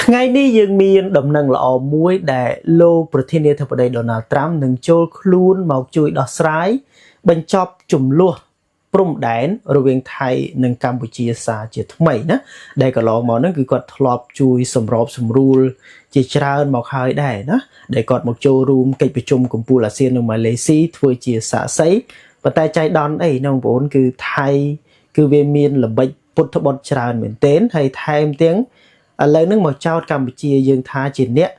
ថ្ងៃនេះយើងមានដំណឹងល្អមួយដែលលោកប្រធានាធិបតី Donald Trump នឹងចូលខ្លួនមកជួយដោះស្រាយបញ្ចប់ចំនួនព្រំដែនរវាងថៃនិងកម្ពុជាសាជាថ្មីណាដែលកន្លងមកហ្នឹងគឺគាត់ធ្លាប់ជួយសម្របសម្រួលជាច្រើនមកហើយដែរណាដែលគាត់មកចូលរួមកិច្ចប្រជុំកំពូលអាស៊ាននៅម៉ាឡេស៊ីធ្វើជាសាក្សីប៉ុន្តែចៃដន្យអីបងប្អូនគឺថៃគឺវាមានល្បិចពុទ្ធបុត្រច្រើនមែនទែនហើយថែមទាំងឥឡូវហ្នឹងមកចោទកម្ពុជាយើងថាជាអ្នក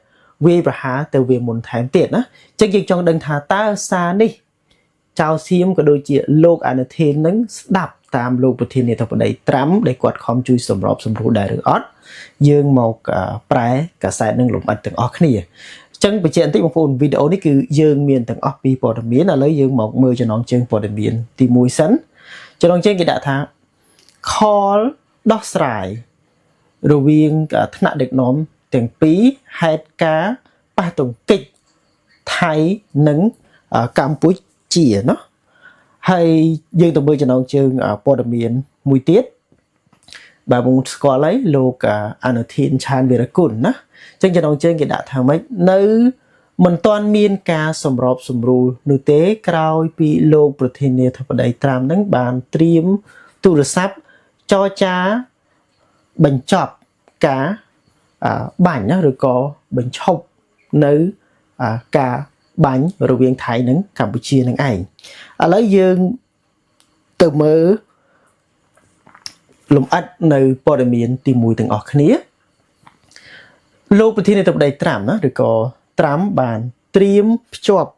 វាយប្រហារទៅវាមុនថែមទៀតណាអញ្ចឹងយើងចង់ដឹងថាតើសារនេះចៅសៀមក៏ដូចជាលោកអនុធាននឹងស្ដាប់តាមលោកប្រធានាធិបតីត្រាំដែលគាត់ខំជួយសម្របសម្រួលដែរឬអត់យើងមកប្រែកាសែតនឹងលំអិតទាំងអស់គ្នាអញ្ចឹងបញ្ជាក់បន្តិចបងប្អូនវីដេអូនេះគឺយើងមានទាំងអស់ពីព័ត៌មានឥឡូវយើងមកមើលចំណងជើងព័ត៌មានទី1សិនចំណងជើងគេដាក់ថា call ដោះស្រាយរវាងថ្នាក់ដឹកនាំទាំងពីរហេតុការប៉ះទង្គិចថៃនិងកម្ពុជាណាហើយយើងទៅមើលចំណងជើងព័ត៌មានមួយទៀតបាទបងស្គាល់ហើយលោកអនុធានឆានវីរគុណណាអញ្ចឹងចំណងជើងគេដាក់ថាម៉េចនៅមិនទាន់មានការសម្របសម្រួលនោះទេក្រោយពីលោកប្រធានាធិបតីត្រាំនឹងបានត្រៀមទូរស័ព្ទចរចាបញ្ចប់ការបាញ់ណាឬក៏បញ្ឈប់នៅការបាញ់រវាងថៃនិងកម្ពុជានឹងឯងឥឡូវយើងទៅមើលលំអិតនៅព័ត៌មានទី1ទាំងអស់គ្នាលោកប្រធានាធិបតីត្រាំណាឬក៏ត្រាំបានត្រៀមភ្ជាប់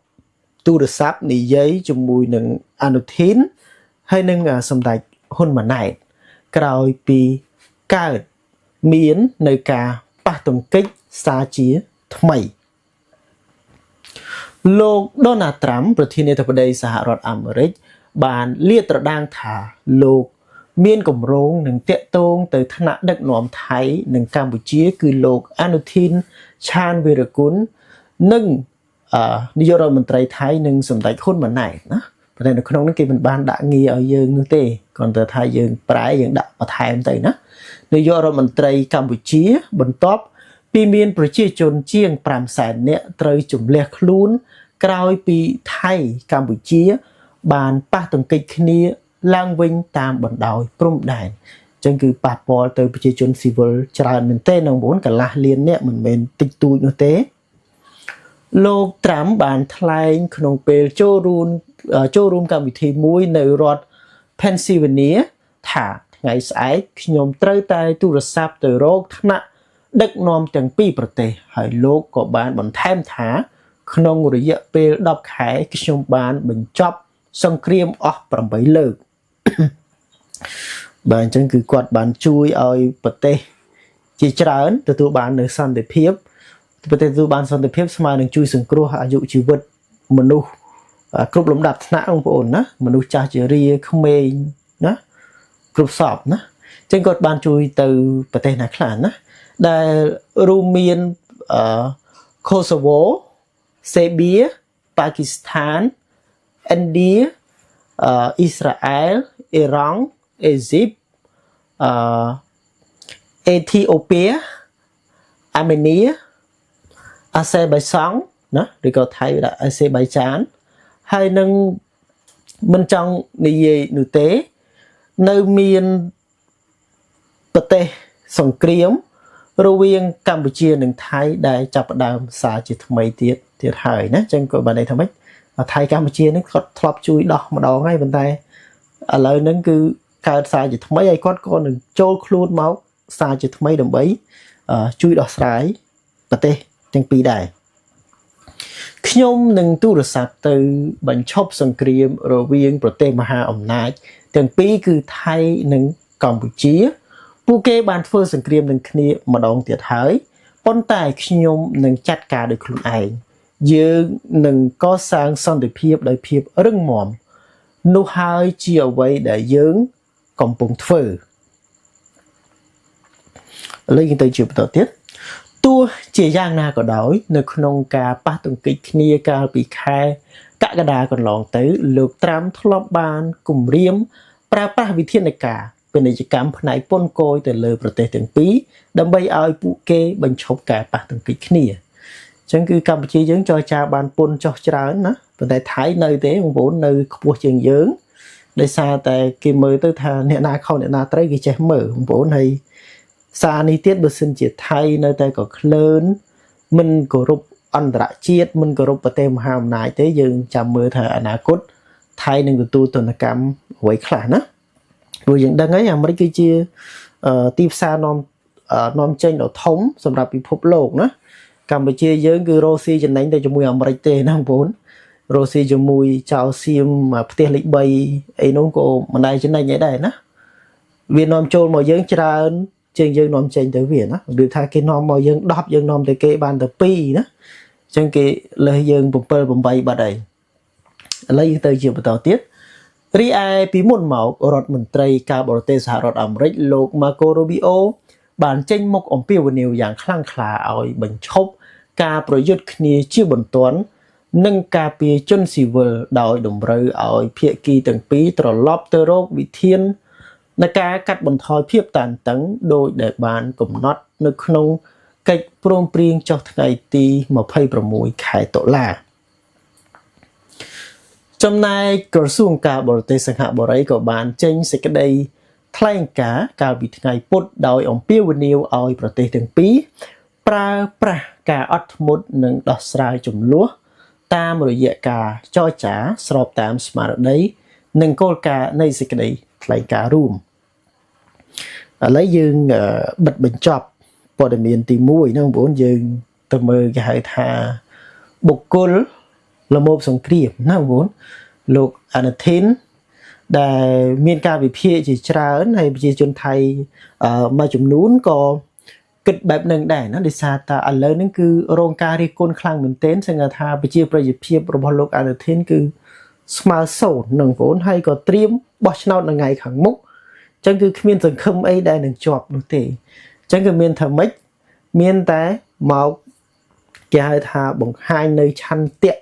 ទូរស័ព្ទនិយាយជាមួយនឹងអនុធានហើយនឹងសម្ដេចហ៊ុនម៉ាណែតក្រោយពីកើតមាននៅការប៉ះទង្គិចសាជាថ្មីលោក Donald Trump ប្រធានាធិបតីសហរដ្ឋអាមេរិកបានលាតត្រដាងថាលោកមានគម្រោងនឹងតាក់ទងទៅថ្នាក់ដឹកនាំថៃនិងកម្ពុជាគឺលោកអនុធានឆានវីរគុណនិងនាយករដ្ឋមន្ត្រីថៃនិងសម្ដេចហ៊ុនម៉ាណែតណាប៉ុន្តែនៅក្នុងនេះគេមិនបានដាក់ងារឲ្យយើងនោះទេគ្រាន់តែថាយើងប្រែយើងដាក់បន្ថែមទៅណានាយករដ្ឋមន្ត្រីកម្ពុជាបន្ទាប់ពីមានប្រជាជនជាង5សែននាក់ត្រូវជំលះខ្លួនក្រោយពីថៃកម្ពុជាបានប៉ះទង្គិចគ្នាឡើងវិញតាមបណ្ដោយព្រំដែនអញ្ចឹងគឺប៉ះពាល់ទៅប្រជាជនស៊ីវិលច្រើនមែនទែននៅ9កន្លះលាននាក់មិនមែនតិចតួចនោះទេលោកត្រាំបានថ្លែងក្នុងពេលចូលរួមកម្មវិធីមួយនៅរដ្ឋ Pennsylvania ថាថ្ងៃស្អែកខ្ញុំត្រូវតែទូរស័ព្ទទៅរកថ្នាក់ដឹកនាំទាំងពីរប្រទេសហើយលោកក៏បានបន្ថែមថាក្នុងរយៈពេល10ខែខ្ញុំបានបញ្ចប់សង្គ្រាមអស់8លើកបាទអញ្ចឹងគឺគាត់បានជួយឲ្យប្រទេសជាច្រើនទទួលបាននូវសន្តិភាពប្រទេសទទួលបានសន្តិភាពស្មើនឹងជួយសង្គ្រោះអាយុជីវិតមនុស្សគ្រប់លំដាប់ថ្នាក់បងប្អូនណាមនុស្សចាស់ជរាក្មេងណាគ្រប់សពណាអញ្ចឹងគាត់បានជួយទៅប្រទេសណាខ្លះណាដែលរួមមានKosovo, Serbia, Pakistan, India, Israel, Iran, Egypt, Ethiopia, Armenia, Azerbaijan ណាឬក៏ថៃដាក់ Azerbaijan ហើយនឹងមិនចង់និយាយនោះទេនៅមានប្រទេសសង្គ្រាមរវាងកម្ពុជានិងថៃដែលចាប់ផ្ដើមសារជាថ្មីទៀតហើយណាអញ្ចឹងក៏បានន័យថាម៉េចថៃកម្ពុជានឹងគាត់ធ្លាប់ជួយដោះម្ដងហើយប៉ុន្តែឥឡូវហ្នឹងគឺកើតសារជាថ្មីហើយគាត់ក៏នឹងចូលខ្លួនមកសារជាថ្មីដើម្បីជួយដោះស្រាយប្រទេសទាំងពីរដែរខ្ញុំនឹងទូរស័ព្ទទៅបញ្ឈប់សង្គ្រាមរវាងប្រទេសមហាអំណាចទាំងពីរគឺថៃនិងកម្ពុជាពួកគេបានធ្វើសង្គ្រាមនឹងគ្នាម្ដងទៀតហើយប៉ុន្តែខ្ញុំនឹងចាត់ការដោយខ្លួនឯងយើងនឹងកសាងសន្តិភាពដោយភាពរឹងមាំនោះហើយជាអ្វីដែលយើងកំពុងធ្វើឥឡូវយើងទៅជាបន្តទៀតទោះជាយ៉ាងណាក៏ដោយនៅក្នុងការប៉ះទង្គិចគ្នាកាលពីខែកក្កដាកន្លងទៅលោកត្រាំធ្លាប់បានគម្រាមប្រើប្រាស់វិធានការ ពាណិជ្ជកម្មផ្នែកពន្ធគយទៅលើប្រទេសទាំងពីរដើម្បីឲ្យពួកគេបញ្ឈប់ការប៉ះទង្គិចគ្នាអញ្ចឹងគឺកម្ពុជាយើងចរចាបានពន្ធចុះច្រើនណាប៉ុន្តែថៃនៅទេបងប្អូននៅខ្ពស់ជាងយើងដោយសារតែគេមើលទៅថាអ្នកណាខុសអ្នកណាត្រូវគេចេះមើលបងប្អូនហើយសារនេះទៀតបើសិនជាថៃនៅតែក៏ក្លឿនមិនគោរពអន្តរជាតិមិនគោរពប្រទេសមហាអំណាចទេយើងចាំមើលថាអនាគតថៃនឹងទទួលទណ្ឌកម្មអ្វីខ្លះណាព្រោះយើងដឹងហើយអាមេរិកគឺជាទីផ្សារនាំចេញដ៏ធំសម្រាប់ពិភពលោកណាកម្ពុជាយើងគឺរ៉ូស៊ីចំណេញទៅជាមួយអាមេរិកទេណាបងប្អូនរ៉ូស៊ីជាមួយចៅសៀមផ្ទះលេខ3អីនោះក៏មិនដែលចំណេញអីដែរណាវានាំចូលមកយើងច្រើនជាងយើងនាំចេញទៅវាណាឬថាគេនាំមកយើង10យើងនាំទៅគេបានទៅ2ណាអញ្ចឹងគេលើសយើង7 8បាត់ហើយឥឡូវយើងទៅជាបន្តទៀតរីឯពីមុនមករដ្ឋមន្ត្រីការបរទេសសហរដ្ឋអាមេរិកលោក Marco Rubio បានចេញមុខអំពាវនាវយ៉ាងខ្លាំងក្លាឲ្យបញ្ឈប់ការប្រយុទ្ធគ្នាជាបន្ទាន់និងការពារជនស៊ីវិលដោយតម្រូវឲ្យភាគីទាំងពីរត្រឡប់ទៅរកវិធាននៃការកាត់បន្ថយភាពតានតឹងដោយដែលបានកំណត់នៅក្នុងកិច្ចព្រមព្រៀងចុះថ្ងៃទី26ខែតុលាចំណែកក្រសួងការបរទេសសិង្ហបុរីក៏បានចេញសេចក្តីថ្លែងការណ៍កាលពីថ្ងៃពុធដោយអំពាវនាវឲ្យប្រទេសទាំងពីរប្រើប្រាស់ការអត់ធ្មត់និងដោះស្រាយជម្លោះតាមរយៈការចរចាស្របតាមស្មារតីនិងគោលការណ៍នៃសេចក្តីថ្លែងការណ៍រួមឥឡូវយើងបិទបញ្ចប់ព័ត៌មានទី1ណាបងប្អូនយើងទៅមើលគេហៅថាបុគ្គលល្មមសង្គ្រាមណាបងប្អូនលោកអាណាធីនដែលមានការវិភាគជាច្រើនហើយប្រជាជនថៃមួយចំនួនក៏គិតបែបនឹងដែរណាដោយសារតែឥឡូវហ្នឹងគឺរងការរិះគន់ខ្លាំងមែនទែនសឹងថាប្រជាប្រិយភាពរបស់លោកអាណាធីនគឺស្មើ0នឹងបងប្អូនហើយក៏ត្រៀមបោះឆ្នោតនៅថ្ងៃខាងមុខអញ្ចឹងគឺគ្មានសង្ឃឹមអីដែលនឹងជាប់នោះទេអញ្ចឹងគឺមានថាម៉េចមានតែមកគេហៅថាបង្ហាញនៅឆន្ទៈ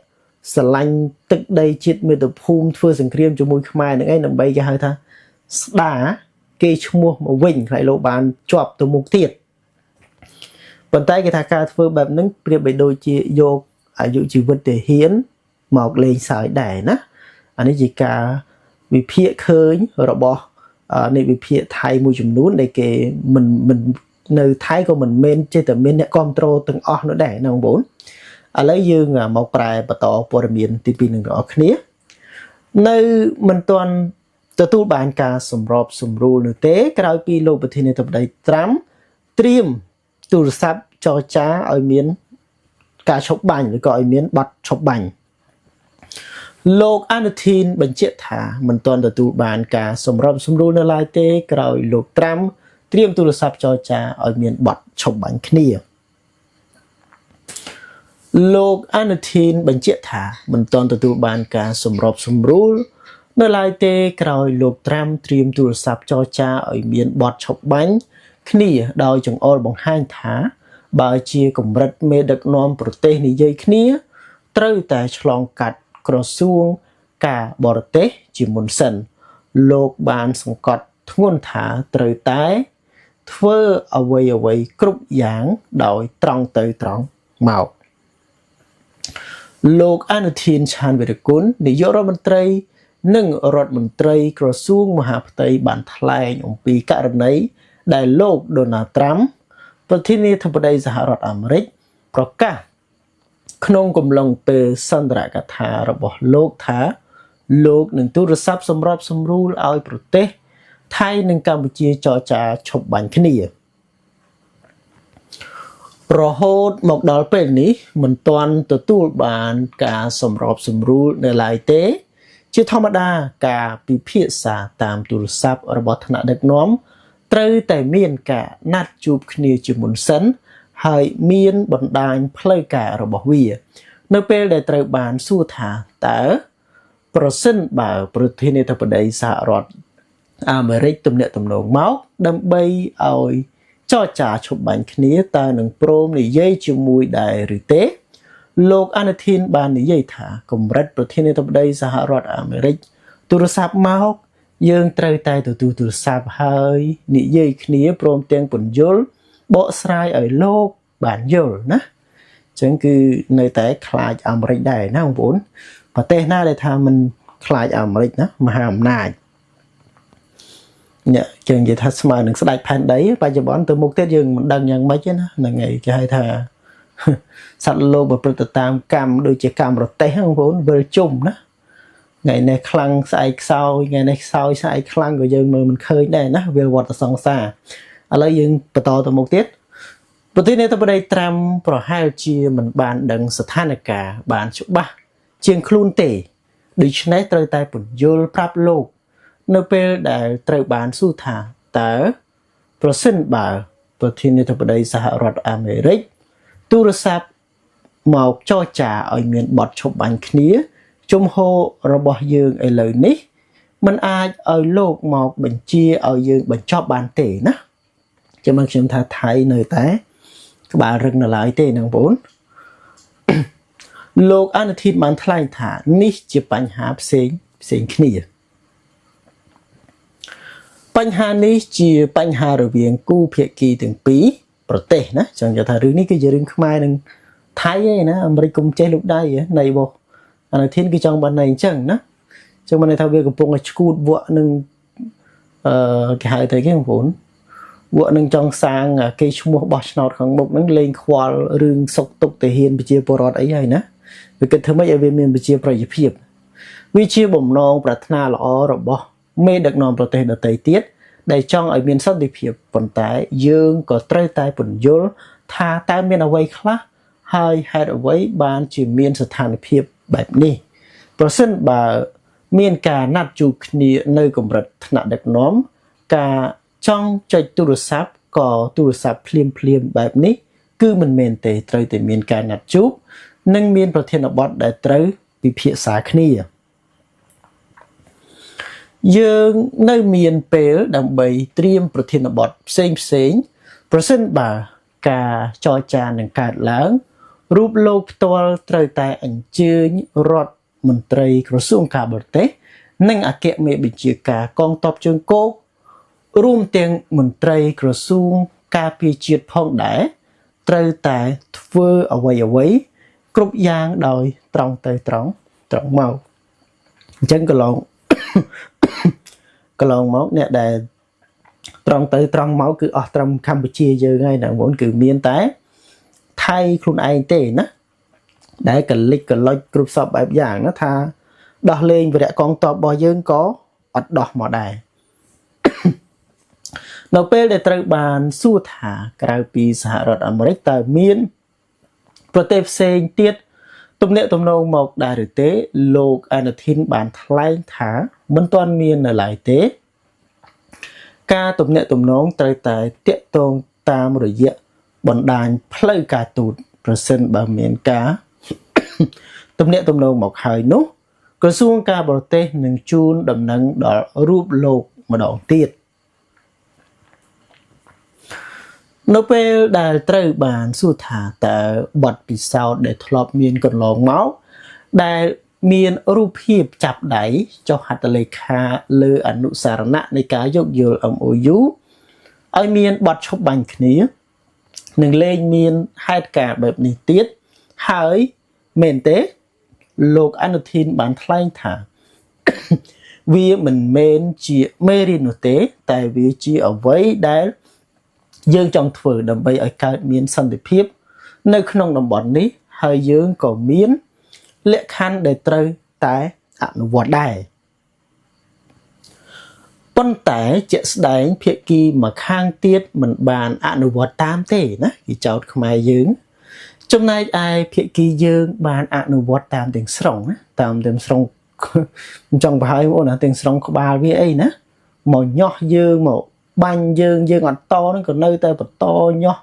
ស្រឡាញ់ទឹកដីជាតិមាតុភូមិធ្វើសង្គ្រាមជាមួយខ្មែរនឹងឯងដើម្បីគេហៅថាស្ដារគេឈ្មោះមកវិញហើយលោកបានជាប់ទៅមុខទៀតប៉ុន្តែគេថាការធ្វើបែបហ្នឹងប្រៀបបីដូចជាយកអាយុជីវិតទាហានមកលេងសើចដែរណាអានេះជាការវិភាគឃើញរបស់នៃវិភាគថៃមួយចំនួនដែលគេមិននៅថៃក៏មិនមែនចេះតែមានអ្នកគ្រប់គ្រងទាំងអស់នោះដែរណាបងប្អូនឥឡូវយើងមកប្រែបន្តព័ត៌មានទី2នឹងបងប្អូនគ្នានៅមិនទាន់ទទួលបានការសម្របសម្រួលនោះទេក្រោយពីលោកប្រធានាធិបតីត្រាំត្រៀមទូរស័ព្ទចរចាឲ្យមានការឈប់បាញ់ឬក៏ឲ្យមានបទឈប់បាញ់លោកអានូធីនបញ្ជាក់ថាមិនទាន់ទទួលបានការសម្របសម្រួលនៅឡើយទេក្រោយលោកត្រាំត្រៀមទូរស័ព្ទចរចាឲ្យមានបទឈប់បាញ់គ្នាលោកអានូធីនបញ្ជាក់ថាមិនទាន់ទទួលបានការសម្របសម្រួលនៅឡើយទេក្រោយលោកត្រាំត្រៀមទូរស័ព្ទចរចាឲ្យមានបទឈប់បាញ់គ្នាដោយចង្អុលបង្ហាញថាបើជាកម្រិតមេដឹកនាំប្រទេសនិយាយគ្នាត្រូវតែឆ្លងកាត់ក្រសួងការបរទេសជាមុនសិនលោកបានសង្កត់ធ្ងន់ថាត្រូវតែធ្វើអ្វីគ្រប់យ៉ាងដោយត្រង់ទៅត្រង់មកលោកអនុធានឆានវិរគុណនាយករដ្ឋមន្ត្រីនិងរដ្ឋមន្ត្រីក្រសួងមហាផ្ទៃបានថ្លែងអំពីករណីដែលលោកដូណាល់ត្រាំប្រធានាធិបតីសហរដ្ឋអាមេរិកប្រកាសក្នុងកំឡុងពេលសន្ទរកថារបស់លោកថាលោកនឹងទូរស័ព្ទសម្របសម្រួលឲ្យប្រទេសថៃនិងកម្ពុជាចរចាឈប់បាញ់គ្នារហូតមកដល់ពេលនេះមិនទាន់ទទួលបានការសម្របសម្រួលនៅឡើយទេជាធម្មតាការពិភាក្សាតាមទូរស័ព្ទរបស់ថ្នាក់ដឹកនាំត្រូវតែមានការណាត់ជួបគ្នាជាមុនសិនហើយមានបណ្ដាញផ្លូវការរបស់វានៅពេលដែលត្រូវបានសួរថាតើប្រសិនបើប្រធានាធិបតីសហរដ្ឋអាមេរិកទំនាក់ទំនងមកដើម្បីឲ្យចរចាឈប់បាញ់គ្នាតើនឹងព្រមនិយាយជាមួយដែរឬទេលោកអានូធីនបាននិយាយថាកម្រិតប្រធានាធិបតីសហរដ្ឋអាមេរិកទូរស័ព្ទមក យើងត្រូវតែទទួលទូរស័ព្ទហើយនិយាយគ្នាព្រមទាំងពន្យល់បកស្រាយឲ្យលោកបានយល់ណាអញ្ចឹងគឺនៅតែខ្លាចអាមេរិកដែរណាបងប្អូនប្រទេសណាដែលថាมันខ្លាចអាមេរិកណាមហាអំណាចអ្នកយើងនិយាយថាស្មើនឹងស្ដេចផែនដីបច្ចុប្បន្នទៅមុខទៀតយើងមិនដឹងយ៉ាងម៉េចទេណាហ្នឹងហើយគេហៅថាសត្វលោកប្រព្រឹត្តតាមកម្មដូចជាកម្មរទេះបងប្អូនវិលជុំណាថ្ងៃនេះខ្លាំងស្អែកខ្សោយថ្ងៃនេះខ្សោយស្អែកខ្លាំងក៏យើងមើលមិនឃើញដែរណាវាវត្តសង្សារឥឡូវយើងបន្តទៅមុខទៀតប្រទេសនេះទៅប្រទេសត្រាំប្រហែលជាមិនបានដឹងស្ថានភាពបានច្បាស់ជាងខ្លួនទេដូច្នេះត្រូវតែពន្យល់ប្រាប់លោកនៅពេលដែលត្រូវបានសួរថាតើប្រសិនបើប្រធានាធិបតីសហរដ្ឋអាមេរិកទូរស័ព្ទមកចរចាឲ្យមានបទឈប់បាញ់គ្នាជំហររបស់យើងឥឡូវនេះมันអាចឲ្យលោកមកបញ្ជាឲ្យយើងបញ្ចប់បានទេណាចាំមើលខ្ញុំថាថៃនៅតែក្បាលរឹងនៅឡើយទេណាបងប្អូនលោកអនុทิនបានថ្លែងថានេះជាបញ្ហាផ្សេងគ្នាបញ្ហានេះជាបញ្ហារវាងគូភាគីទាំងពីរប្រទេសណាចង់និយាយថារឿងនេះគឺជារឿងខ្មែរនិងថៃឯណាអាមេរិកគុំចេះលោកដៃនៃរបស់អនុทิនគឺចង់បានអញ្ចឹងណាអញ្ចឹងមិនថាវាកំពុងតែឈួតវក់នឹងគេហៅទៅគេបងប្អូនវក់នឹងចង់សាងគេឈ្មោះបោះឆ្នោតខាងមុខហ្នឹងលេងខ្វល់រឿងសុកទុកទាហានប្រជាពលរដ្ឋអីហើយណាវាគិតធ្វើម៉េចឲ្យវាមានប្រជាប្រិយភាពវាជាបំណងប្រាថ្នាល្អរបស់មេដឹកនាំប្រទេសដទៃទៀតដែលចង់ឲ្យមានសន្តិភាពប៉ុន្តែយើងក៏ត្រូវតែពន្យល់ថាតើមានអ្វីខ្លះហើយហេតុអ្វីបានជាមានស្ថានភាពបែបនេះប្រសិនបើមានការណាត់ជួបគ្នានៅកម្រិតថ្នាក់ដឹកនាំការចង់ចុចទូរស័ព្ទក៏ទូរស័ព្ទភ្លាមបែបនេះគឺមិនមែនទេត្រូវតែមានការណាត់ជួបនិងមានប្រធានបទដែលត្រូវពិភាក្សាគ្នាយើងនៅមានពេលដើម្បីត្រៀមប្រធានបទផ្សេងប្រសិនបើការចរចានឹងកើតឡើងរូបលោកផ្ទាល់ត្រូវតែអញ្ជើញរដ្ឋមន្ត្រីក្រសួងការបរទេសនិងអគ្គមេបញ្ជាការកងទ័ពជើងគោករួមទាំងមន្ត្រីក្រសួងការពារជាតិផងដែរត្រូវតែធ្វើអ្វីគ្រប់យ៉ាងដោយត្រង់ទៅត្រង់មកអញ្ចឹងកន្លងមកអ្នកដែលត្រង់ទៅត្រង់មកគឺអស់ត្រឹមកម្ពុជាយើងហើយណាបងគឺមានតែថៃខ្លួនឯងទេណាដែលកលិចកលុចគ្រប់សពបែបយ៉ាងណាថាដោះលែងវីរៈកងទ័ពរបស់យើងក៏អត់ដោះមកដែរនៅពេលដែលត្រូវបានសួរថាក្រៅពីសហរដ្ឋអាមេរិកតើមានប្រទេសផ្សេងទៀតទំនាក់ទំនងមកដែរឬទេលោកអនុทินបានថ្លែងថាមិនទាន់មាននៅឡើយទេការទំនាក់ទំនងត្រូវតែតាក់ទងតាមរយៈបណ្ដាញផ្លូវការទូតប្រសិនបើមានការទំនាក់ទំនងមកហើយនោះក្រសួងការបរទេសនឹងជូនដំណឹងដល់រូបលោកម្ដងទៀតនៅពេលដែលត្រូវបានសួរថាតើបទពិសោធន៍ដែលធ្លាប់មានកន្លងមកដែលមានរូបភាពចាប់ដៃចុះហត្ថលេខាលើអនុសារណៈនៃការយោគយល់ MOU ឲ្យមានបទឈប់បាញ់គ្នានឹងលែងមានហេតុការណ៍បែបនេះទៀតហើយមែនទេលោកអនុทินបានថ្លែងថាវាមិនមែនជាមេរៀននោះទេតែវាជាអ្វីដែលយើងចង់ធ្វើដើម្បីឲ្យកើតមានសន្តិភាពនៅក្នុងតំបន់នេះហើយយើងក៏មានលក្ខខណ្ឌដែលត្រូវតែអនុវត្តដែរប៉ុន្តែជាក់ស្ដែងភាគីមកខាងទៀតមិនបានអនុវត្តតាមទេណាគេចោទខ្មែរយើងចំណែកឯភាគីយើងបានអនុវត្តតាមទាំងស្រុងណាតាមទាំងស្រុងខ្ញុំចង់បង្ហាញបងណាទាំងស្រុងក្បាលវាអីណាមកញាស់យើងមកបាញ់យើងអត់តហ្នឹងក៏នៅតែបន្តញាស់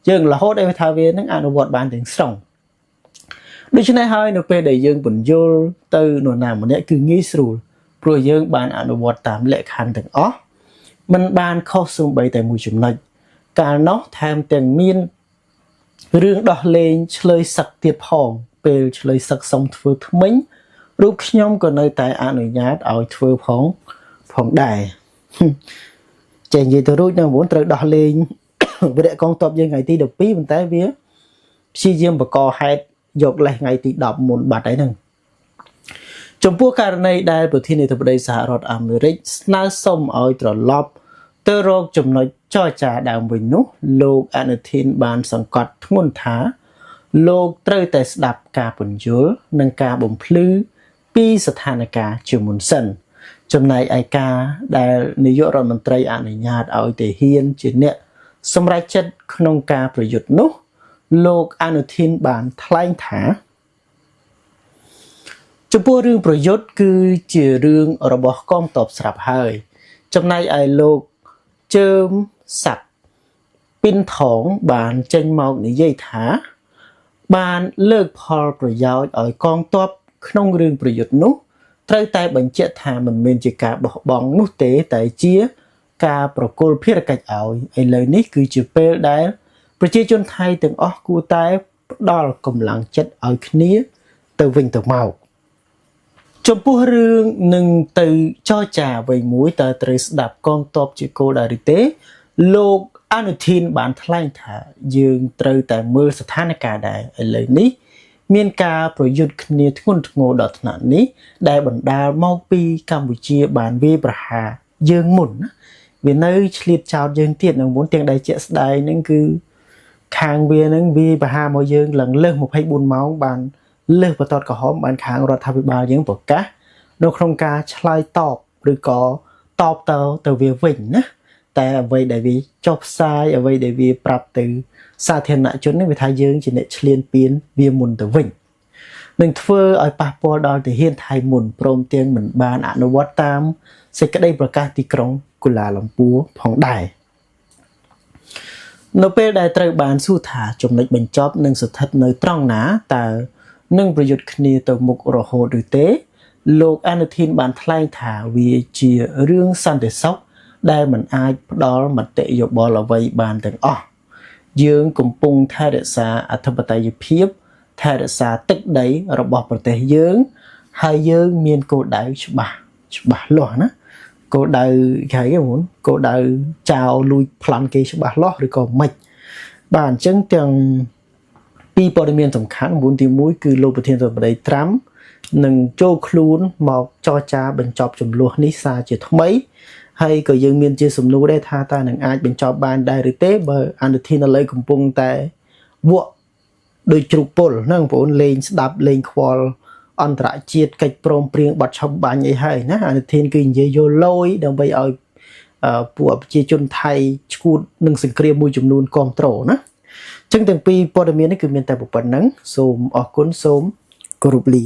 យើងរហូតឲ្យថាវានឹងអនុវត្តបានទាំងស្រុងដូច្នេះហើយនៅពេលដែលយើងបញ្យល់ទៅនរណាម្នាក់គឺងាយស្រួលព្រោះយើងបានអនុវត្តតាមលក្ខខណ្ឌទាំងអស់มันបានខុសសូម្បីតែមួយចំណុចកាលនោះថែមទាំងមានរឿងដោះលែងឆ្លើយសឹកទៀតផងពេលឆ្លើយសឹកសុំធ្វើថ្មិញរូបខ្ញុំក៏នៅតែអនុញ្ញាតឲ្យធ្វើផង ផងដែរចេះនិយាយទៅរួចនៅ9ត្រូវដោះលែងវិរៈកងទ័ពយើងថ្ងៃទី12ប៉ុន្តែវាព្យាយាមបកហេតុយកលេសថ្ងៃទី10មុនបាត់ហើយហ្នឹងចំពោះករណីដែលប្រធានាធិបតីសហរដ្ឋអាមេរិកស្នើសុំឲ្យត្រឡប់ទៅរកចំណុចចរចាដើមវិញនោះលោកអនុทิនបានសង្កត់ធ្ងន់ថាលោកត្រូវតែស្ដាប់ការពន្យល់និងការបំភ្លឺពីស្ថានភាពជាមុនសិនចំណែកឯការដែលនាយករដ្ឋមន្ត្រីអនុញ្ញាតឲ្យទាហានជាអ្នកសម្រេចចិត្តក្នុងការប្រយុទ្ធនោះលោកអនុทิនបានថ្លែងថាចំពោះរឿងប្រយុទ្ធគឺជារឿងរបស់កងទ័ពស្រាប់ហើយចំណែកឯលោកជើមសាប់ពីនថងបានចេញមកនិយាយថាបានលើកផលប្រយោជន៍ឲ្យកងទ័ពក្នុងរឿងប្រយុទ្ធនោះត្រូវតែបញ្ជាក់ថាមិនមែនជាការបោះបង់នោះទេតែជាការប្រគល់ភារកិច្ចឲ្យឥឡូវនេះគឺជាពេលដែលប្រជាជនថៃទាំងអស់គួរតែផ្ដល់កម្លាំងចិត្តឲ្យគ្នាទៅវិញទៅមកចំពោះរឿងនឹងទៅចរចាអ្វីមួយតើត្រូវស្ដាប់កងទ័ពជាគោលដៅឬទេលោកអនុทินបានថ្លែងថាយើងត្រូវតែមើលស្ថានភាពដែរឥឡូវនេះមានការប្រយុទ្ធគ្នាធ្ងន់ធ្ងរដល់ថ្នាក់នេះដែលបណ្ដាលមកពីកម្ពុជាបានវាយប្រហារយើងមុនណាវានៅឆ្លៀតចោតយើងទៀតនៅមុនទាំងដែលជាក់ស្ដែងហ្នឹងគឺខាងវាហ្នឹងវាយប្រហារមកយើងឡើងលើស24ម៉ោងបានលើសបន្ទាត់ក្រហមបានខាងរដ្ឋាភិបាលយើងប្រកាសនៅក្នុងការឆ្លើយតបឬក៏តបទៅវាវិញណាតែអ្វីដែលវាចុះផ្សាយអ្វីដែលវាប្រាប់ទៅសាធារណជននេះវាថាយើងជាអ្នកឈ្លានពានវាមុនទៅវិញនឹងធ្វើឲ្យប៉ះពាល់ដល់ទាហានថៃមុនព្រមទាំងមិនបានអនុវត្តតាមសេចក្តីប្រកាសទីក្រុងកូឡាឡាំពួរផងដែរនៅពេលដែលត្រូវបានសួរថាចំណុចបញ្ចប់នឹងស្ថិតនៅត្រង់ណាតើនឹងប្រយុទ្ធគ្នាទៅមុខរហូតឬទេលោកអនុทินបានថ្លែងថាវាជារឿងសន្តិសុខដែលមិនអាចផ្ដល់មតិយោបល់អ្វីបានទាំងអស់យើងកំពុងថែរក្សាអធិបតេយ្យភាពថែរក្សាទឹកដីរបស់ប្រទេសយើងហើយយើងមានគោលដៅច្បាស់លាស់ណាគោលដៅគេហៅហ្នឹងគោលដៅចោលលួចប្លន់គេច្បាស់លាស់ឬក៏មិនបាទអញ្ចឹងទាំងពីព័ត៌មានសំខាន់9ទី1គឺលោកប្រធានាធិបតីត្រាំនឹងចូលខ្លួនមកចរចាបញ្ចប់ចំនួននេះសារជាថ្មីហើយក៏យើងមានជាសំណួរដែរថាតើនឹងអាចបញ្ចប់បានដែរឬទេបើអនុทินឥឡូវកំពុងតែវក់ដោយជ្រូកពុលហ្នឹងបងប្អូនលេងស្ដាប់លេងខ្វល់អន្តរជាតិកិច្ចព្រមព្រៀងបាត់ឆុំបាញ់អីហើយណាអនុทินគឺនិយាយយកលយដើម្បីឲ្យពួកប្រជាជនថៃឈួតនឹងសង្គ្រាមមួយចំនួនគ្រប់ត្រូលណាអញ្ចឹងទាំងពីរព័ត៌មាននេះគឺមានតែប៉ុណ្្នឹងសូមអរគុណសូមគោរពលា